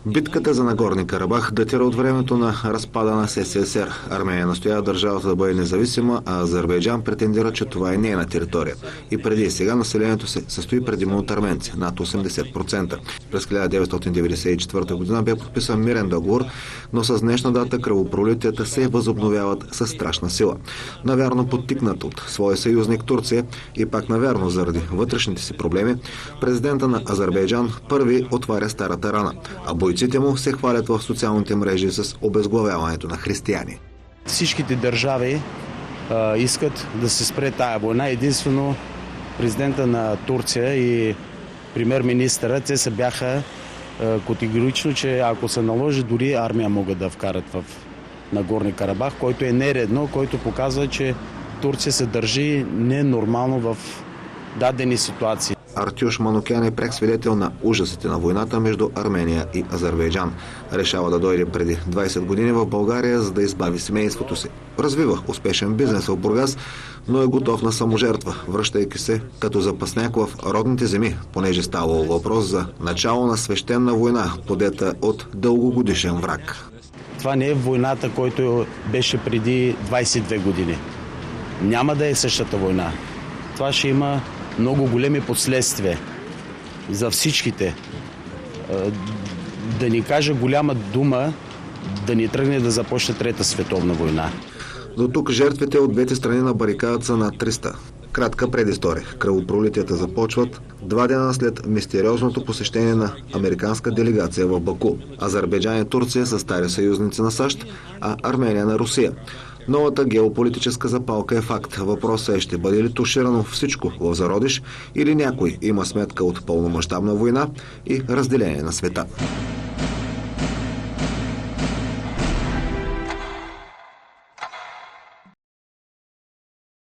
Битката за Нагорни Карабах датира от времето на разпада на СССР. Армения настоява държавата да бъде независима, а Азербайджан претендира, че това е нейна територия. И преди и сега населението се състои предимно от арменци, над 80%. През 1994 година бе подписан мирен договор, но с днешна дата кръвопролитията се възобновяват със страшна сила. Навярно подтикнат от своя съюзник Турция и пак навярно заради вътрешните си проблеми, президента на Азербайджан първи отваря старата рана, а бойците му се хвалят в социалните мрежи с обезглавяването на християни. Всичките държави искат да се спре тая война. Единствено президента на Турция и премиер-министъра, те се бяха категорично, че ако се наложи, дори армия могат да вкарат в Нагорни Карабах, който е нередно, който показва, че Турция се държи ненормално в дадени ситуации. Артюш Манукян е пряк свидетел на ужасите на войната между Армения и Азербайджан. Решава да дойде преди 20 години в България, за да избави семейството си. Развива успешен бизнес в Бургас, но е готов на саможертва, връщайки се като запасняк в родните земи, понеже ставало въпрос за начало на свещена война, подета от дългогодишен враг. Това не е войната, който беше преди 22 години. Няма да е същата война. Това ще има много големи последствия за всичките. Да ни каже голяма дума, да ни тръгне да започне Трета световна война. До тук жертвите от двете страни на барикадата са над 300. Кратка предистория. Кръвопролитията започват 2 дена след мистериозното посещение на американска делегация в Баку. Азербайджан и Турция са стари съюзници на САЩ, а Армения на Русия. Новата геополитическа запалка е факт. Въпросът е, ще бъде ли туширано всичко в зародиш или някой има сметка от пълномащабна война и разделение на света.